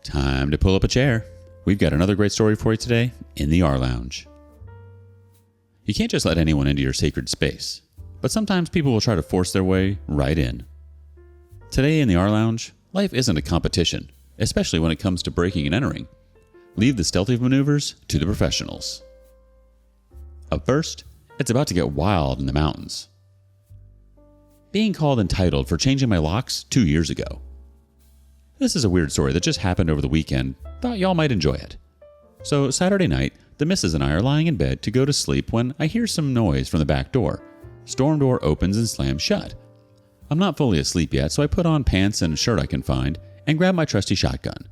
Time to pull up a chair. We've got another great story for you today in the rLounge. You can't just let anyone into your sacred space, but sometimes people will try to force their way right in. Today in the rLounge, life isn't a competition, especially when it comes to breaking and entering. Leave the stealthy maneuvers to the professionals. Up first, it's about to get wild in the mountains. Being called entitled for changing my locks 2 years ago. This is a weird story that just happened over the weekend. Thought y'all might enjoy it. So Saturday night, the missus and I are lying in bed to go to sleep when I hear some noise from the back door. Storm door opens and slams shut. I'm not fully asleep yet, so I put on pants and a shirt I can find and grab my trusty shotgun.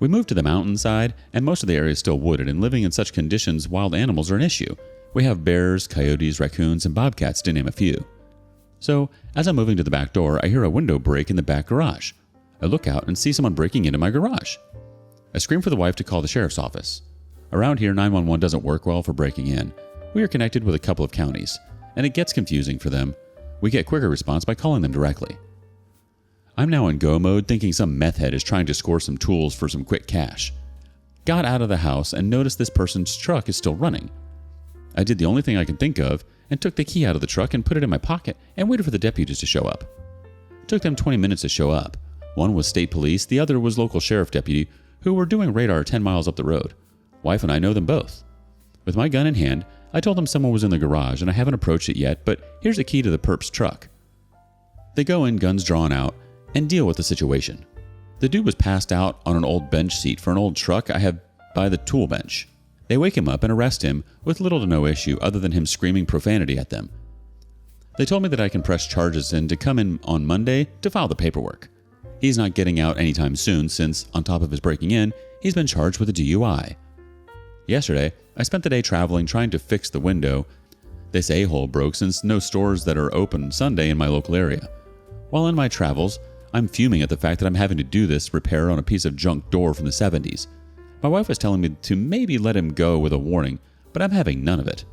We moved to the mountainside, and most of the area is still wooded, and living in such conditions, wild animals are an issue. We have bears, coyotes, raccoons, and bobcats, to name a few. So, as I'm moving to the back door, I hear a window break in the back garage. I look out and see someone breaking into my garage. I scream for the wife to call the sheriff's office. Around here, 911 doesn't work well for breaking in. We are connected with a couple of counties, and it gets confusing for them. We get quicker response by calling them directly. I'm now in go mode, thinking some meth head is trying to score some tools for some quick cash. Got out of the house and noticed this person's truck is still running. I did the only thing I can think of and took the key out of the truck and put it in my pocket and waited for the deputies to show up. It took them 20 minutes to show up. One was state police, the other was local sheriff deputy, who were doing radar 10 miles up the road. Wife and I know them both. With my gun in hand, I told them someone was in the garage and I haven't approached it yet, but here's the key to the perp's truck. They go in, guns drawn out, and deal with the situation. The dude was passed out on an old bench seat for an old truck I have by the tool bench. They wake him up and arrest him with little to no issue other than him screaming profanity at them. They told me that I can press charges and to come in on Monday to file the paperwork. He's not getting out anytime soon since, on top of his breaking in, he's been charged with a DUI. Yesterday, I spent the day traveling trying to fix the window. This a-hole broke since no stores that are open Sunday in my local area. While in my travels, I'm fuming at the fact that I'm having to do this repair on a piece of junk door from the 70s. My wife was telling me to maybe let him go with a warning, but I'm having none of it.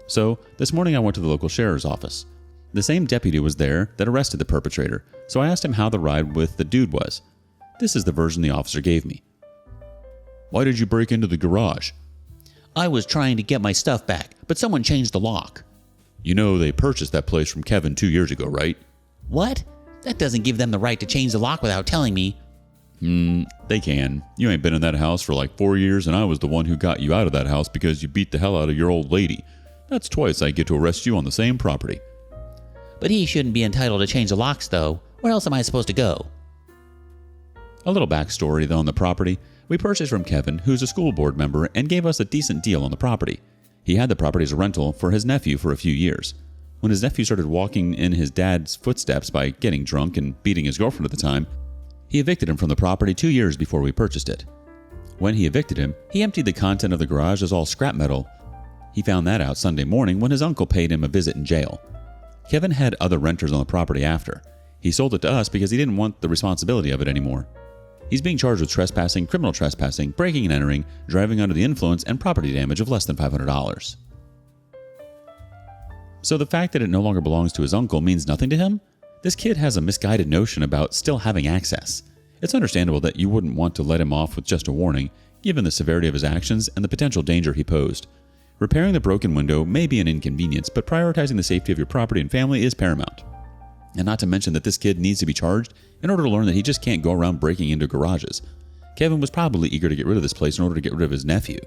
So, this morning I went to the local sheriff's office. The same deputy was there that arrested the perpetrator, so I asked him how the ride with the dude was. This is the version the officer gave me. Why did you break into the garage? I was trying to get my stuff back, but someone changed the lock. You know they purchased that place from Kevin 2 years ago, right? What? That doesn't give them the right to change the lock without telling me. They can. You ain't been in that house for like 4 years, and I was the one who got you out of that house because you beat the hell out of your old lady. That's twice I get to arrest you on the same property. But he shouldn't be entitled to change the locks, though. Where else am I supposed to go? A little backstory, though, on the property. We purchased from Kevin, who's a school board member, and gave us a decent deal on the property. He had the property as a rental for his nephew for a few years. When his nephew started walking in his dad's footsteps by getting drunk and beating his girlfriend at the time, he evicted him from the property 2 years before we purchased it. When he evicted him, he emptied the content of the garage as all scrap metal. He found that out Sunday morning when his uncle paid him a visit in jail. Kevin had other renters on the property after. He sold it to us because he didn't want the responsibility of it anymore. He's being charged with trespassing, criminal trespassing, breaking and entering, driving under the influence, and property damage of less than $500. So the fact that it no longer belongs to his uncle means nothing to him? This kid has a misguided notion about still having access. It's understandable that you wouldn't want to let him off with just a warning, given the severity of his actions and the potential danger he posed. Repairing the broken window may be an inconvenience, but prioritizing the safety of your property and family is paramount. And not to mention that this kid needs to be charged in order to learn that he just can't go around breaking into garages. Kevin was probably eager to get rid of this place in order to get rid of his nephew.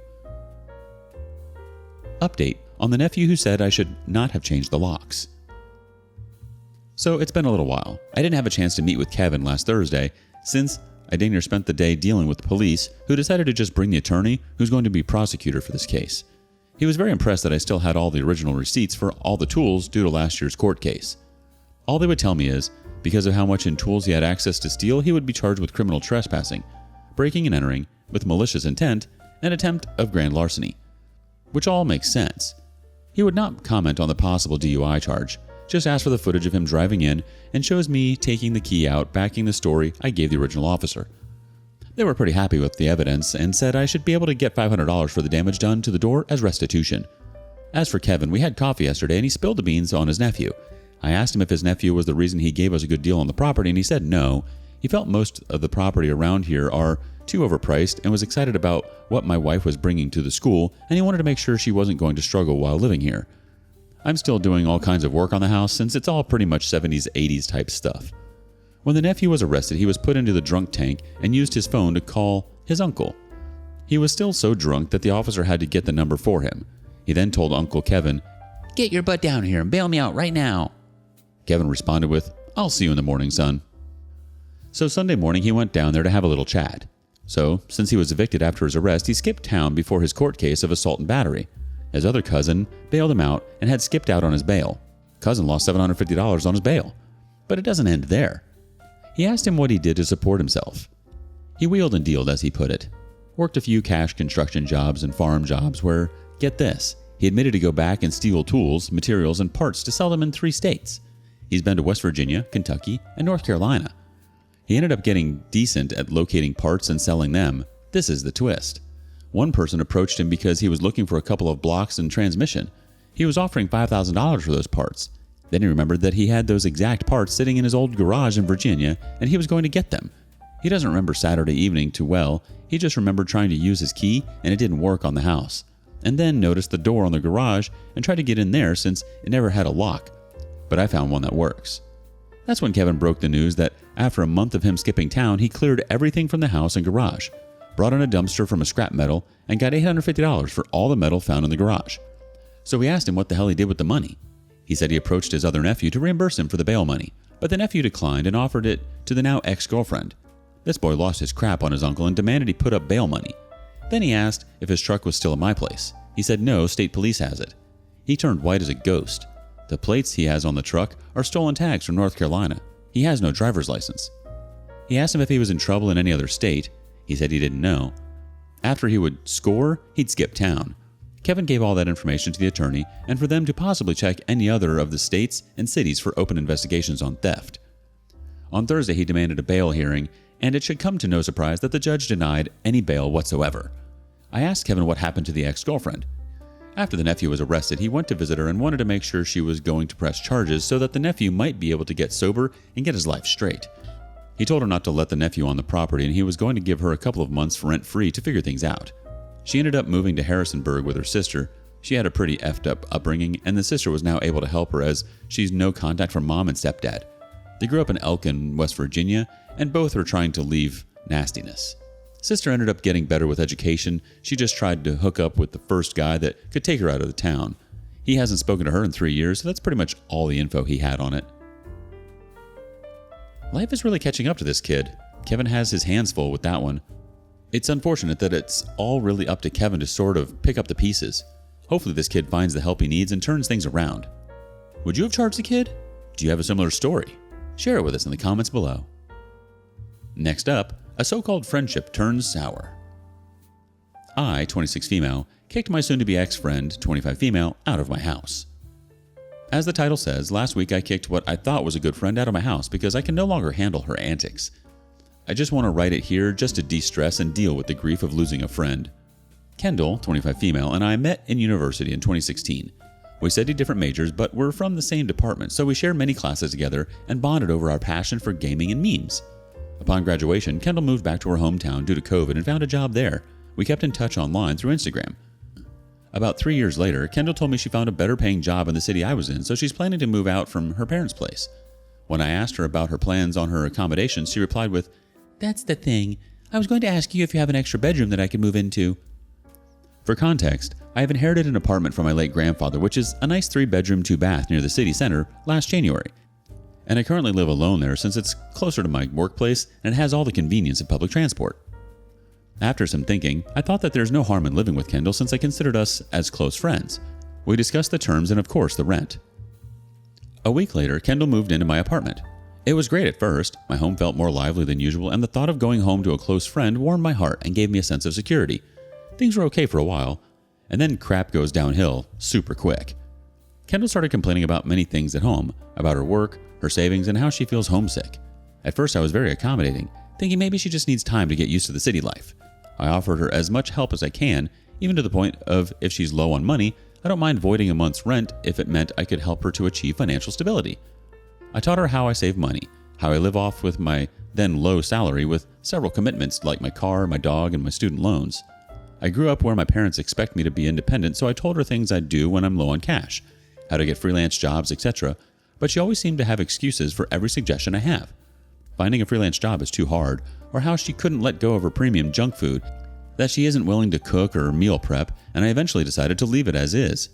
Update on the nephew who said I should not have changed the locks. So it's been a little while. I didn't have a chance to meet with Kevin last Thursday since I dang near spent the day dealing with the police who decided to just bring the attorney who's going to be prosecutor for this case. He was very impressed that I still had all the original receipts for all the tools due to last year's court case. All they would tell me is, because of how much in tools he had access to steal, he would be charged with criminal trespassing, breaking and entering with malicious intent, and attempt of grand larceny. Which all makes sense. He would not comment on the possible DUI charge, just asked for the footage of him driving in and shows me taking the key out, backing the story I gave the original officer. They were pretty happy with the evidence and said I should be able to get $500 for the damage done to the door as restitution. As for Kevin, we had coffee yesterday and he spilled the beans on his nephew. I asked him if his nephew was the reason he gave us a good deal on the property and he said no. He felt most of the property around here are too overpriced and was excited about what my wife was bringing to the school, and he wanted to make sure she wasn't going to struggle while living here. I'm still doing all kinds of work on the house since it's all pretty much 70s, 80s type stuff. When the nephew was arrested, he was put into the drunk tank and used his phone to call his uncle. He was still so drunk that the officer had to get the number for him. He then told Uncle Kevin, Get your butt down here and bail me out right now. Kevin responded with, I'll see you in the morning, son. So Sunday morning, he went down there to have a little chat. So, since he was evicted after his arrest, he skipped town before his court case of assault and battery. His other cousin bailed him out and had skipped out on his bail. Cousin lost $750 on his bail. But it doesn't end there. He asked him what he did to support himself. He wheeled and dealed, as he put it. Worked a few cash construction jobs and farm jobs where, get this, he admitted to go back and steal tools, materials, and parts to sell them in 3 states. He's been to West Virginia, Kentucky, and North Carolina. He ended up getting decent at locating parts and selling them. This is the twist. One person approached him because he was looking for a couple of blocks and transmission. He was offering $5,000 for those parts. Then he remembered that he had those exact parts sitting in his old garage in Virginia, and he was going to get them. He doesn't remember Saturday evening too well. He just remembered trying to use his key, and it didn't work on the house. And then noticed the door on the garage and tried to get in there since it never had a lock. But I found one that works. That's when Kevin broke the news that after a month of him skipping town, he cleared everything from the house and garage, brought in a dumpster from a scrap metal, and got $850 for all the metal found in the garage. So we asked him what the hell he did with the money. He said he approached his other nephew to reimburse him for the bail money, but the nephew declined and offered it to the now ex-girlfriend. This boy lost his crap on his uncle and demanded he put up bail money. Then he asked if his truck was still at my place. He said no, state police has it. He turned white as a ghost. The plates he has on the truck are stolen tags from North Carolina. He has no driver's license. He asked him if he was in trouble in any other state. He said he didn't know. After he would score, he'd skip town. Kevin gave all that information to the attorney and for them to possibly check any other of the states and cities for open investigations on theft. On Thursday, he demanded a bail hearing, and it should come to no surprise that the judge denied any bail whatsoever. I asked Kevin what happened to the ex-girlfriend. After the nephew was arrested, he went to visit her and wanted to make sure she was going to press charges so that the nephew might be able to get sober and get his life straight. He told her not to let the nephew on the property and he was going to give her a couple of months rent-free to figure things out. She ended up moving to Harrisonburg with her sister. She had a pretty effed up upbringing, and the sister was now able to help her as she's no contact from mom and stepdad. They grew up in Elkin, West Virginia, and both are trying to leave nastiness. Sister ended up getting better with education. She just tried to hook up with the first guy that could take her out of the town. He hasn't spoken to her in 3 years, so that's pretty much all the info he had on it. Life is really catching up to this kid. Kevin has his hands full with that one. It's unfortunate that it's all really up to Kevin to sort of pick up the pieces. Hopefully this kid finds the help he needs and turns things around. Would you have charged the kid? Do you have a similar story? Share it with us in the comments below. Next up, a so-called friendship turns sour. I, 26 female, kicked my soon-to-be ex-friend, 25 female, out of my house. As the title says, last week I kicked what I thought was a good friend out of my house because I can no longer handle her antics. I just want to write it here just to de-stress and deal with the grief of losing a friend. Kendall, 25 female, and I met in university in 2016. We studied different majors, but we're from the same department, so we shared many classes together and bonded over our passion for gaming and memes. Upon graduation, Kendall moved back to her hometown due to COVID and found a job there. We kept in touch online through Instagram. About 3 years later, Kendall told me she found a better paying job in the city I was in, so she's planning to move out from her parents' place. When I asked her about her plans on her accommodations, she replied with, "That's the thing. I was going to ask you if you have an extra bedroom that I could move into." For context, I have inherited an apartment from my late grandfather, which is a nice 3-bedroom, 2-bath near the city center, last January. And I currently live alone there since it's closer to my workplace and it has all the convenience of public transport. After some thinking, I thought that there's no harm in living with Kendall since I considered us as close friends. We discussed the terms and of course the rent. A week later, Kendall moved into my apartment. It was great at first. My home felt more lively than usual, and the thought of going home to a close friend warmed my heart and gave me a sense of security. Things were okay for a while, and then crap goes downhill super quick. Kendall started complaining about many things at home, about her work, her savings, and how she feels homesick. At first I was very accommodating, thinking maybe she just needs time to get used to the city life. I offered her as much help as I can, even to the point of if she's low on money, I don't mind voiding a month's rent if it meant I could help her to achieve financial stability. I taught her how I save money, how I live off with my then low salary with several commitments like my car, my dog, and my student loans. I grew up where my parents expect me to be independent, so I told her things I'd do when I'm low on cash, how to get freelance jobs, etc., but she always seemed to have excuses for every suggestion I have. Finding a freelance job is too hard, or how she couldn't let go of her premium junk food, that she isn't willing to cook or meal prep, and I eventually decided to leave it as is.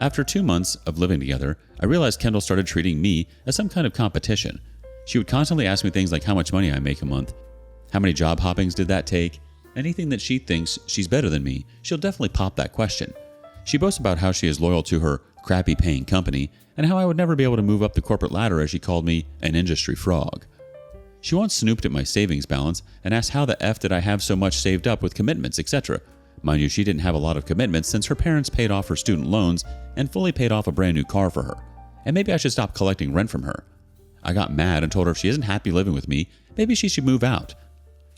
After 2 months of living together, I realized Kendall started treating me as some kind of competition. She would constantly ask me things like how much money I make a month, how many job hoppings did that take, anything that she thinks she's better than me, she'll definitely pop that question. She boasts about how she is loyal to her crappy paying company, and how I would never be able to move up the corporate ladder as she called me an industry frog. She once snooped at my savings balance and asked how the F did I have so much saved up with commitments, etc. Mind you, she didn't have a lot of commitments since her parents paid off her student loans and fully paid off a brand new car for her. And maybe I should stop collecting rent from her. I got mad and told her if she isn't happy living with me, maybe she should move out.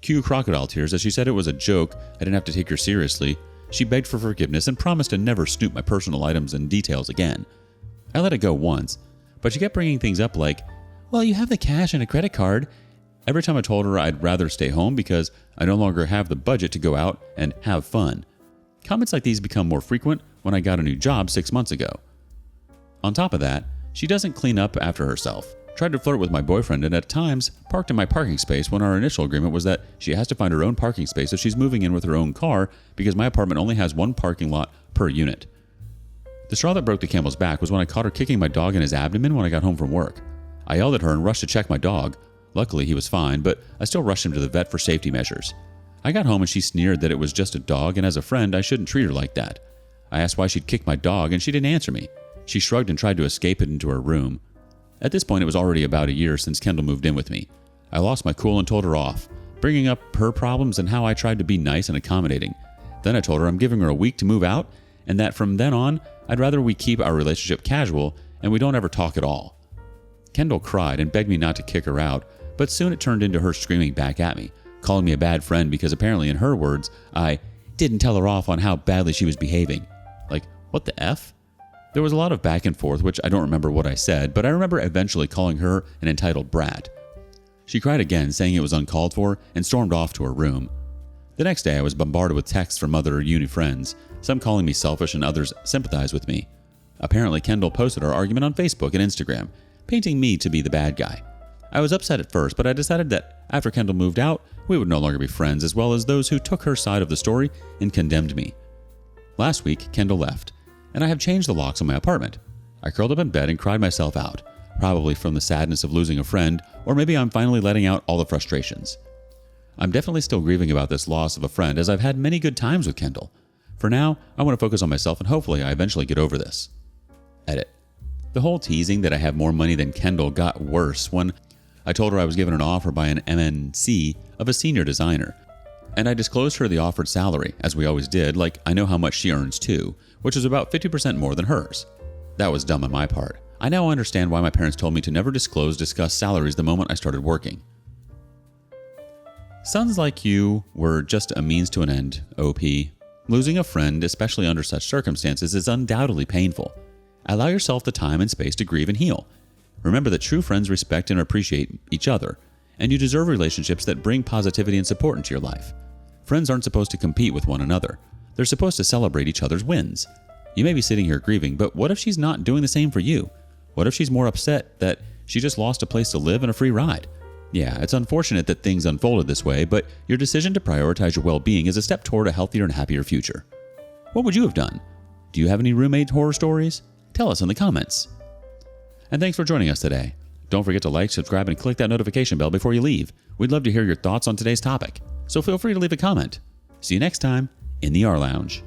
Cue crocodile tears as she said it was a joke, I didn't have to take her seriously. She begged for forgiveness and promised to never snoop my personal items and details again. I let it go once, but she kept bringing things up like, well, you have the cash and a credit card. Every time I told her I'd rather stay home because I no longer have the budget to go out and have fun. Comments like these become more frequent when I got a new job 6 months ago. On top of that, she doesn't clean up after herself, tried to flirt with my boyfriend, and at times parked in my parking space when our initial agreement was that she has to find her own parking space if she's moving in with her own car because my apartment only has one parking lot per unit. The straw that broke the camel's back was when I caught her kicking my dog in his abdomen when I got home from work. I yelled at her and rushed to check my dog. Luckily, he was fine, but I still rushed him to the vet for safety measures. I got home and she sneered that it was just a dog, and as a friend, I shouldn't treat her like that. I asked why she'd kicked my dog, and she didn't answer me. She shrugged and tried to escape it into her room. At this point, it was already about a year since Kendall moved in with me. I lost my cool and told her off, bringing up her problems and how I tried to be nice and accommodating. Then I told her I'm giving her a week to move out, and that from then on, I'd rather we keep our relationship casual and we don't ever talk at all. Kendall cried and begged me not to kick her out, but soon it turned into her screaming back at me, calling me a bad friend because apparently in her words, I didn't tell her off on how badly she was behaving. Like, what the F? There was a lot of back and forth, which I don't remember what I said, but I remember eventually calling her an entitled brat. She cried again, saying it was uncalled for, and stormed off to her room. The next day, I was bombarded with texts from other uni friends, some calling me selfish and others sympathized with me. Apparently, Kendall posted our argument on Facebook and Instagram, painting me to be the bad guy. I was upset at first, but I decided that after Kendall moved out, we would no longer be friends, as well as those who took her side of the story and condemned me. Last week, Kendall left, and I have changed the locks on my apartment. I curled up in bed and cried myself out, probably from the sadness of losing a friend, or maybe I'm finally letting out all the frustrations. I'm definitely still grieving about this loss of a friend, as I've had many good times with Kendall. For now, I want to focus on myself and hopefully I eventually get over this. Edit. The whole teasing that I have more money than Kendall got worse when I told her I was given an offer by an MNC of a senior designer, and I disclosed her the offered salary, as we always did, like I know how much she earns too, which is about 50% more than hers. That was dumb on my part. I now understand why my parents told me to never discuss salaries the moment I started working. Sons like you were just a means to an end, OP. Losing a friend, especially under such circumstances, is undoubtedly painful. Allow yourself the time and space to grieve and heal. Remember that true friends respect and appreciate each other, and you deserve relationships that bring positivity and support into your life. Friends aren't supposed to compete with one another. They're supposed to celebrate each other's wins. You may be sitting here grieving, but what if she's not doing the same for you? What if she's more upset that she just lost a place to live and a free ride? Yeah, it's unfortunate that things unfolded this way, but your decision to prioritize your well-being is a step toward a healthier and happier future. What would you have done? Do you have any roommate horror stories? Tell us in the comments. And thanks for joining us today. Don't forget to like, subscribe, and click that notification bell before you leave. We'd love to hear your thoughts on today's topic, so feel free to leave a comment. See you next time in the rLounge.